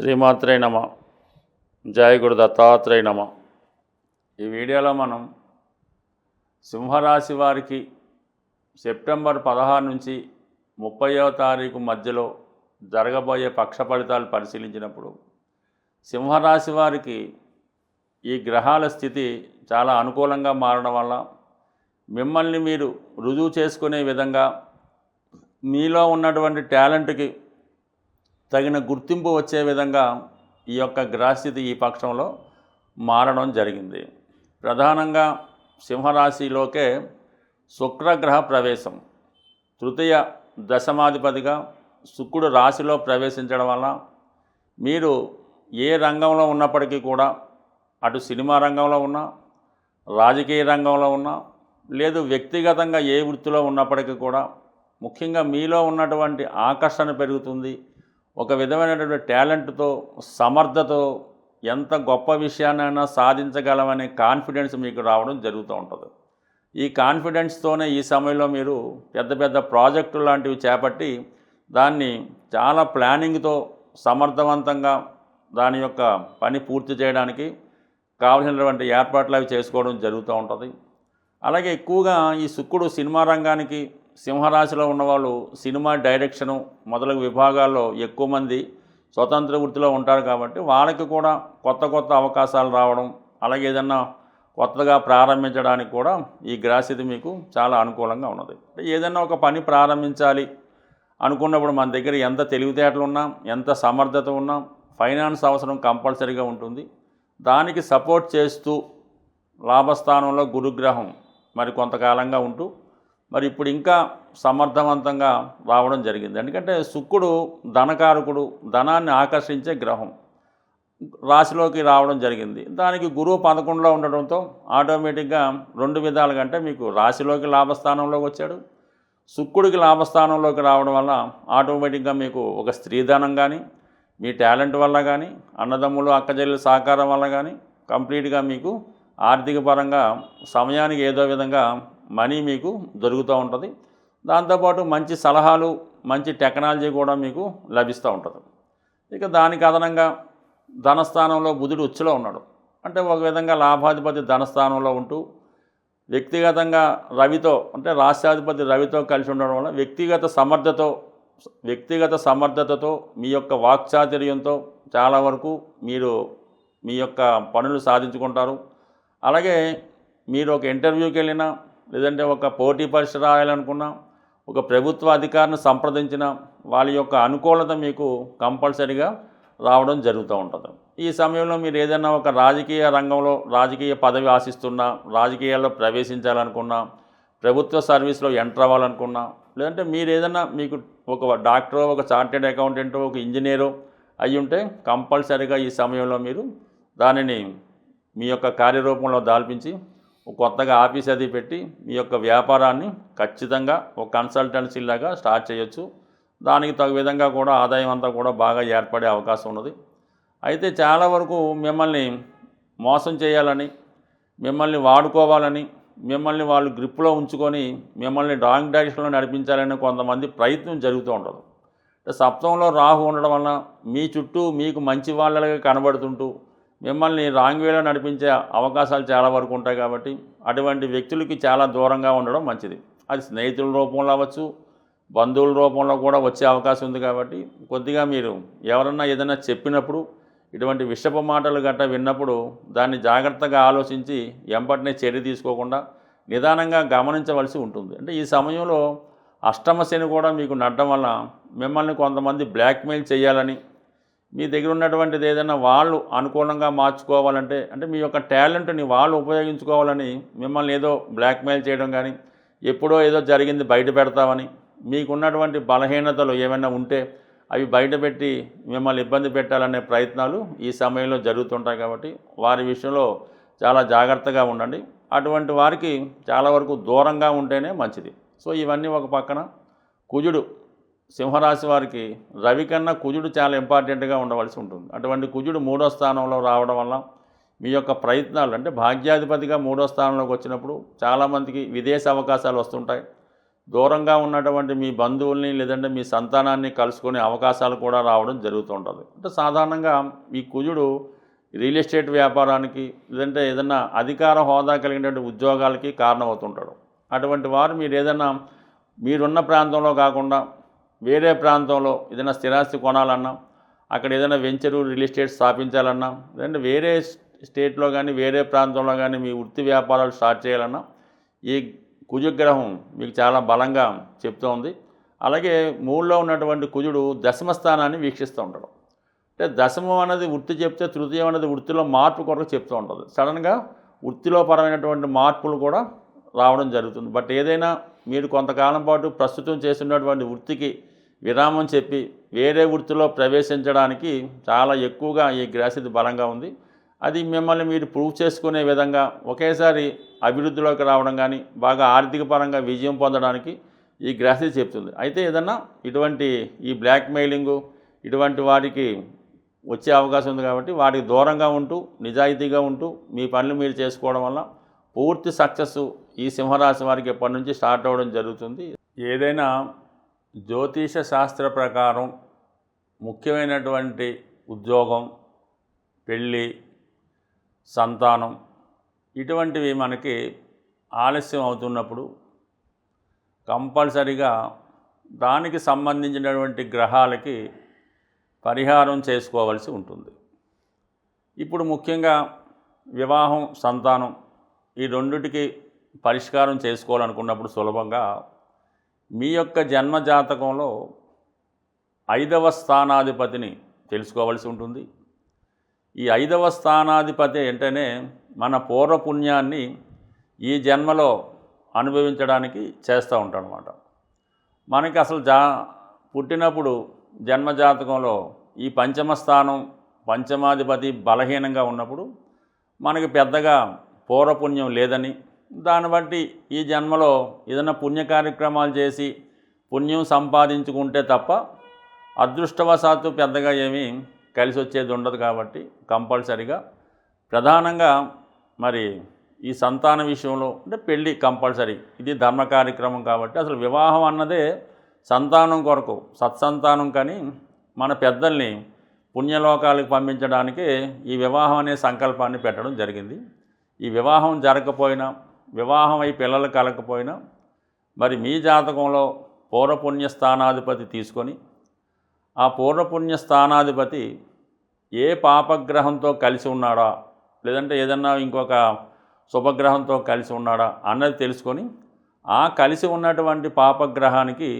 శ్రీమాత్రే నమ. జయ గురు దత్తాత్రేయ నమ. ఈ వీడియోలో మనం సింహరాశి వారికి సెప్టెంబర్ 16 నుంచి 30వ తారీఖు మధ్యలో జరగబోయే పక్ష ఫలితాలు పరిశీలించినప్పుడు సింహరాశి వారికి ఈ గ్రహాల స్థితి చాలా అనుకూలంగా మారడం వల్ల మిమ్మల్ని మీరు రుజువు చేసుకునే విధంగా మీలో ఉన్నటువంటి టాలెంట్కి తగిన గుర్తింపు వచ్చే విధంగా ఈ యొక్క గ్రహస్థితి ఈ పక్షంలో మారడం జరిగింది. ప్రధానంగా సింహరాశిలోకే శుక్రగ్రహ ప్రవేశం, తృతీయ దశమాధిపతిగా శుక్రుడు రాశిలో ప్రవేశించడం వల్ల మీరు ఏ రంగంలో ఉన్నప్పటికీ కూడా, అటు సినిమా రంగంలో ఉన్నా, రాజకీయ రంగంలో ఉన్నా, లేదు వ్యక్తిగతంగా ఏ వృత్తిలో ఉన్నప్పటికీ కూడా ముఖ్యంగా మీలో ఉన్నటువంటి ఆకర్షణ పెరుగుతుంది. ఒక విధమైనటువంటి టాలెంట్తో, సమర్థతో ఎంత గొప్ప విషయాన్నైనా సాధించగలమనే కాన్ఫిడెన్స్ మీకు రావడం జరుగుతూ ఉంటుంది. ఈ కాన్ఫిడెన్స్తోనే ఈ సమయంలో మీరు పెద్ద పెద్ద ప్రాజెక్టులు లాంటివి చేపట్టి దాన్ని చాలా ప్లానింగ్తో సమర్థవంతంగా దాని యొక్క పని పూర్తి చేయడానికి కావలసినటువంటి ఏర్పాట్లు అవి చేసుకోవడం జరుగుతూ ఉంటుంది. అలాగే ఎక్కువగా ఈ శుక్రుడు సినిమా రంగానికి, సింహరాశిలో ఉన్నవాళ్ళు సినిమా డైరెక్షను మొదలగు విభాగాల్లో ఎక్కువ మంది స్వతంత్ర వృత్తిలో ఉంటారు కాబట్టి వాళ్ళకి కూడా కొత్త కొత్త అవకాశాలు రావడం, అలాగే ఏదన్నా కొత్తగా ప్రారంభించడానికి కూడా ఈ గ్రహస్థితి మీకు చాలా అనుకూలంగా ఉన్నది. ఏదైనా ఒక పని ప్రారంభించాలి అనుకున్నప్పుడు మన దగ్గర ఎంత తెలివితేటలు ఉన్నా, ఎంత సమర్థత ఉన్నా, ఫైనాన్స్ అవసరం కంపల్సరీగా ఉంటుంది. దానికి సపోర్ట్ చేస్తూ లాభస్థానంలో గురుగ్రహం మరి కొంతకాలంగా ఉంటూ మరి ఇప్పుడు ఇంకా సమర్థవంతంగా రావడం జరిగింది. ఎందుకంటే శుక్రుడు ధనకారకుడు, ధనాన్ని ఆకర్షించే గ్రహం రాశిలోకి రావడం జరిగింది. దానికి గురువు 11లో ఉండడంతో ఆటోమేటిక్గా రెండు విధాలుగా, అంటే మీకు రాశిలోకి లాభస్థానంలోకి వచ్చాడు, శుక్రుడికి లాభస్థానంలోకి రావడం వల్ల ఆటోమేటిక్గా మీకు ఒక స్త్రీధనం కానీ, మీ టాలెంట్ వల్ల కానీ, అన్నదమ్ములు అక్కచెల్లెల సహకారం వల్ల కానీ కంప్లీట్గా మీకు ఆర్థిక పరంగా సమయానికి ఏదో విధంగా మనీ మీకు దొరుకుతూ ఉంటుంది. దాంతోపాటు మంచి సలహాలు, మంచి టెక్నాలజీ కూడా మీకు లభిస్తూ ఉంటుంది. ఇక దానికి అదనంగా ధనస్థానంలో బుధుడు ఉచ్చులో ఉన్నాడు. అంటే ఒక విధంగా లాభాధిపతి ధనస్థానంలో ఉంటూ వ్యక్తిగతంగా రవితో, అంటే రాష్ట్రాధిపతి రవితో కలిసి ఉండడం వల్ల వ్యక్తిగత సమర్థతతో మీ యొక్క వాక్చాతుర్యంతో చాలా వరకు మీరు మీ యొక్క పనులు సాధించుకుంటారు. అలాగే మీరు ఒక ఇంటర్వ్యూకి వెళ్ళినా, లేదంటే ఒక పోటీ పరీక్ష రాయాలనుకున్నా, ఒక ప్రభుత్వ అధికారిని సంప్రదించిన వాళ్ళ యొక్క అనుకూలత మీకు కంపల్సరీగా రావడం జరుగుతూ ఉంటుంది. ఈ సమయంలో మీరు ఏదైనా ఒక రాజకీయ రంగంలో రాజకీయ పదవి ఆశిస్తున్నా, రాజకీయాల్లో ప్రవేశించాలనుకున్నా, ప్రభుత్వ సర్వీస్లో ఎంటర్ అవ్వాలనుకున్నా, లేదంటే మీరు ఏదైనా మీకు ఒక డాక్టరో, ఒక చార్టెడ్ అకౌంటెంటో, ఒక ఇంజనీరో అయి ఉంటే కంపల్సరీగా ఈ సమయంలో మీరు దానిని మీ యొక్క కార్యరూపంలో దాల్పించి కొత్తగా ఆఫీస్ అది పెట్టి మీ యొక్క వ్యాపారాన్ని ఖచ్చితంగా ఒక కన్సల్టెన్సీలాగా స్టార్ట్ చేయొచ్చు. దానికి తగు విధంగా కూడా ఆదాయం అంతా కూడా బాగా ఏర్పడే అవకాశం ఉన్నది. అయితే చాలా వరకు మిమ్మల్ని మోసం చేయాలని, మిమ్మల్ని వాడుకోవాలని, మిమ్మల్ని వాళ్ళు గ్రిప్లో ఉంచుకొని మిమ్మల్ని రాంగ్ డైరెక్షన్లో నడిపించాలని కొంతమంది ప్రయత్నం జరుగుతూ ఉంటుంది. సప్తమంలో రాహు ఉండడం వలన మీ చుట్టూ మీకు మంచి వాళ్ళగా కనబడుతుంటూ మిమ్మల్ని రాంగ్ వేలో నడిపించే అవకాశాలు చాలా వరకు ఉంటాయి. కాబట్టి అటువంటి వ్యక్తులకి చాలా దూరంగా ఉండడం మంచిది. అది స్నేహితుల రూపంలో అవ్వచ్చు, బంధువుల రూపంలో కూడా వచ్చే అవకాశం ఉంది. కాబట్టి కొద్దిగా మీరు ఎవరన్నా ఏదైనా చెప్పినప్పుడు, ఇటువంటి విషపు మాటలు గట్రా విన్నప్పుడు దాన్ని జాగ్రత్తగా ఆలోచించి ఎంబటినే చర్య తీసుకోకుండా నిదానంగా గమనించవలసి ఉంటుంది. అంటే ఈ సమయంలో అష్టమ శని కూడా మీకు నడడం వల్ల మిమ్మల్ని కొంతమంది బ్లాక్మెయిల్ చేయాలని, మీ దగ్గర ఉన్నటువంటిది ఏదైనా వాళ్ళు అనుకూలంగా మార్చుకోవాలంటే, అంటే మీ యొక్క టాలెంట్ని వాళ్ళు ఉపయోగించుకోవాలని మిమ్మల్ని ఏదో బ్లాక్మెయిల్ చేయడం కానీ, ఎప్పుడో ఏదో జరిగింది బయట పెడతామని, మీకున్నటువంటి బలహీనతలు ఏమైనా ఉంటే అవి బయటపెట్టి మిమ్మల్ని ఇబ్బంది పెట్టాలనే ప్రయత్నాలు ఈ సమయంలో జరుగుతుంటాయి. కాబట్టి వారి విషయంలో చాలా జాగ్రత్తగా ఉండండి. అటువంటి వారికి చాలా వరకు దూరంగా ఉంటేనే మంచిది. సో ఇవన్నీ ఒక పక్కన, కుజుడు సింహరాశి వారికి రవి కన్నా కుజుడు చాలా ఇంపార్టెంట్గా ఉండవలసి ఉంటుంది. అటువంటి కుజుడు 3వ స్థానంలో రావడం వల్ల మీ యొక్క ప్రయత్నాలు, అంటే భాగ్యాధిపతిగా 3వ స్థానంలోకి వచ్చినప్పుడు చాలామందికి విదేశ అవకాశాలు వస్తుంటాయి. దూరంగా ఉన్నటువంటి మీ బంధువుల్ని లేదంటే మీ సంతానాన్ని కలుసుకునే అవకాశాలు కూడా రావడం జరుగుతుంటుంది. అంటే సాధారణంగా ఈ కుజుడు రియల్ ఎస్టేట్ వ్యాపారానికి లేదంటే ఏదైనా అధికార హోదా కలిగినటువంటి ఉద్యోగాలకి కారణమవుతుంటాడు. అటువంటి వారు మీరు ఏదైనా మీరున్న ప్రాంతంలో కాకుండా వేరే ప్రాంతంలో ఏదైనా స్థిరాస్తి కొనాలన్నా, అక్కడ ఏదైనా వెంచరు రియల్ ఎస్టేట్ స్థాపించాలన్నా, లేదంటే వేరే స్టేట్లో కానీ వేరే ప్రాంతంలో కానీ మీ వృత్తి వ్యాపారాలు స్టార్ట్ చేయాలన్నా ఈ కుజగ్రహం మీకు చాలా బలంగా చెప్తోంది. అలాగే మూడులో ఉన్నటువంటి కుజుడు దశమ స్థానాన్ని వీక్షిస్తూ ఉంటాడు. అంటే దశమం అనేది వృత్తి చెప్తే తృతీయం అనేది వృత్తిలో మార్పు కొరకు చెప్తూ ఉంటుంది. సడన్గా వృత్తిలో పరమైనటువంటి మార్పులు కూడా రావడం జరుగుతుంది. బట్ ఏదైనా మీరు కొంతకాలం పాటు ప్రస్తుతం చేస్తున్నటువంటి వృత్తికి విరామం చెప్పి వేరే వృత్తిలో ప్రవేశించడానికి చాలా ఎక్కువగా ఈ గ్రహస్థితి బలంగా ఉంది. అది మిమ్మల్ని మీరు ప్రూవ్ చేసుకునే విధంగా ఒకేసారి అభివృద్ధిలోకి రావడం కానీ బాగా ఆర్థిక పరంగా విజయం పొందడానికి ఈ గ్రహస్థితి చెప్తుంది. అయితే ఏదన్నా ఇటువంటి ఈ బ్లాక్మెయిలింగు ఇటువంటి వాటికి వచ్చే అవకాశం ఉంది కాబట్టి వాటికి దూరంగా ఉంటూ నిజాయితీగా ఉంటూ మీ పనులు మీరు చేసుకోవడం వల్ల పూర్తి సక్సెస్ ఈ సింహరాశి వారికి ఎప్పటి నుంచి స్టార్ట్ అవ్వడం జరుగుతుంది. ఏదైనా జ్యోతిష శాస్త్ర ప్రకారం ముఖ్యమైనటువంటి ఉద్యోగం, పెళ్ళి, సంతానం ఇటువంటివి మనకి ఆలస్యం అవుతున్నప్పుడు కంపల్సరిగా దానికి సంబంధించినటువంటి గ్రహాలకి పరిహారం చేసుకోవాల్సి ఉంటుంది. ఇప్పుడు ముఖ్యంగా వివాహం, సంతానం ఈ రెండిటికి పరిష్కారం చేసుకోవాలనుకున్నప్పుడు సులభంగా మీ యొక్క జన్మ జాతకంలో 5వ స్థానాధిపతిని తెలుసుకోవాల్సి ఉంటుంది. ఈ 5వ స్థానాధిపతి అంటేనే మన పూర్వపుణ్యాన్ని ఈ జన్మలో అనుభవించడానికి చేస్తూ ఉంటాం అన్నమాట. మనకి అసలు పుట్టినప్పుడు జన్మజాతకంలో ఈ పంచమ స్థానం పంచమాధిపతి బలహీనంగా ఉన్నప్పుడు మనకి పెద్దగా పూర్వపుణ్యం లేదని, దాన్ని బట్టి ఈ జన్మలో ఏదైనా పుణ్య కార్యక్రమాలు చేసి పుణ్యం సంపాదించుకుంటే తప్ప అదృష్టవశాత్తు పెద్దగా ఏమీ కలిసి వచ్చేది ఉండదు. కాబట్టి కంపల్సరిగా ప్రధానంగా మరి ఈ సంతాన విషయంలో అంటే పెళ్ళి కంపల్సరీ, ఇది ధర్మ కార్యక్రమం కాబట్టి అసలు వివాహం అన్నదే సంతానం కొరకు, సత్సంతానం. కానీ మన పెద్దల్ని పుణ్యలోకాలకు పంపించడానికి ఈ వివాహం అనే సంకల్పాన్ని పెట్టడం జరిగింది. ఈ వివాహం జరగకపోయినా, వివాహం అయి పిల్లలు కలగకపోయినా మరి మీ జాతకంలో పూర్వపుణ్య స్థానాధిపతి తీసుకొని ఆ పూర్వపుణ్య స్థానాధిపతి ఏ పాపగ్రహంతో కలిసి ఉన్నాడా లేదంటే ఏదన్నా ఇంకొక శుభగ్రహంతో కలిసి ఉన్నాడా అన్నది తెలుసుకొని ఆ కలిసి ఉన్నటువంటి పాపగ్రహానికి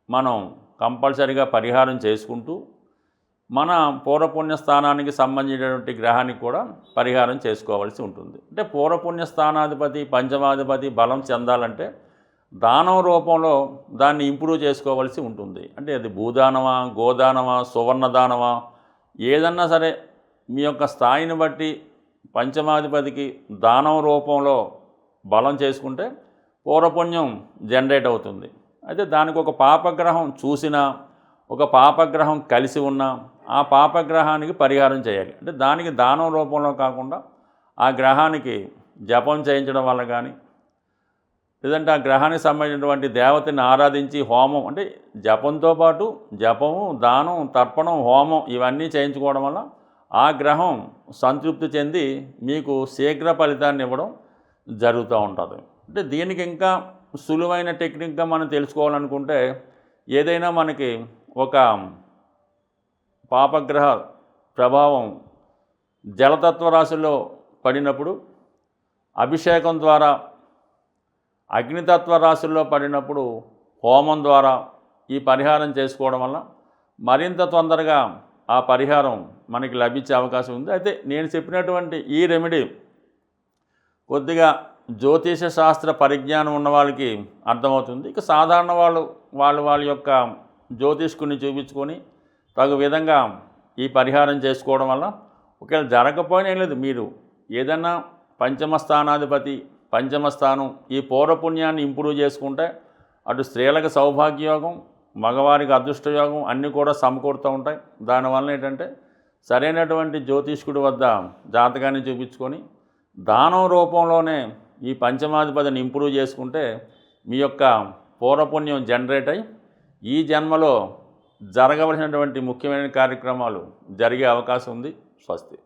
మనం కంపల్సరిగా పరిహారం చేసుకుంటూ మన పూర్వపుణ్య స్థానానికి సంబంధించినటువంటి గ్రహానికి కూడా పరిహారం చేసుకోవాల్సి ఉంటుంది. అంటే పూర్వపుణ్య స్థానాధిపతి పంచమాధిపతి బలం చెందాలంటే దానం రూపంలో దాన్ని ఇంప్రూవ్ చేసుకోవాల్సి ఉంటుంది. అంటే అది భూదానమా, గోదానమా, సువర్ణదానమా, ఏదన్నా సరే మీ యొక్క స్థాయిని బట్టి పంచమాధిపతికి దానం రూపంలో బలం చేసుకుంటే పూర్వపుణ్యం జనరేట్ అవుతుంది. అయితే దానికి ఒక పాపగ్రహం చూసినా, ఒక పాపగ్రహం కలిసి ఉన్నా ఆ పాపగ్రహానికి పరిహారం చేయాలి. అంటే దానికి దానం రూపంలో కాకుండా ఆ గ్రహానికి జపం చేయించడం వల్ల కానీ, లేదంటే ఆ గ్రహానికి సంబంధించినటువంటి దేవతని ఆరాధించి హోమం, అంటే జపంతో పాటు జపము, దానం, తర్పణం, హోమం ఇవన్నీ చేయించుకోవడం వల్ల ఆ గ్రహం సంతృప్తి చెంది మీకు శీఘ్ర ఫలితాన్ని ఇవ్వడం జరుగుతూ ఉంటుంది. అంటే దీనికి ఇంకా సులువైన టెక్నిక్గా మనం తెలుసుకోవాలనుకుంటే ఏదైనా మనకి ఒక పాపగ్రహ ప్రభావం జలతత్వ రాశుల్లో పడినప్పుడు అభిషేకం ద్వారా, అగ్నితత్వ రాశుల్లో పడినప్పుడు హోమం ద్వారా ఈ పరిహారం చేసుకోవడం వల్ల మరింత తొందరగా ఆ పరిహారం మనకి లభించే అవకాశం ఉంది. అయితే నేను చెప్పినటువంటి ఈ రెమెడీ కొద్దిగా జ్యోతిష శాస్త్ర పరిజ్ఞానం ఉన్న వాళ్ళకి అర్థమవుతుంది. ఇక సాధారణ వాళ్ళ యొక్క జ్యోతిష్కుని చూపించుకొని తగు విధంగా ఈ పరిహారం చేసుకోవడం వల్ల ఒకవేళ జరగకపోయినా ఏం లేదు, మీరు ఏదన్నా పంచమ స్థానాధిపతి పంచమ స్థానం ఈ పూర్వపుణ్యాన్ని ఇంప్రూవ్ చేసుకుంటే అటు స్త్రీలకు సౌభాగ్యయోగం, మగవారికి అదృష్టయోగం అన్నీ కూడా సమకూరుతూ ఉంటాయి. దానివల్ల ఏంటంటే సరైనటువంటి జ్యోతిష్కుడి వద్ద జాతకాన్ని చూపించుకొని దానం రూపంలోనే ఈ పంచమాధిపతిని ఇంప్రూవ్ చేసుకుంటే మీ యొక్క పూర్వపుణ్యం జనరేట్ అయి ఈ జన్మలో జరగవలసినటువంటి ముఖ్యమైన కార్యక్రమాలు జరిగే అవకాశం ఉంది. స్వస్తి.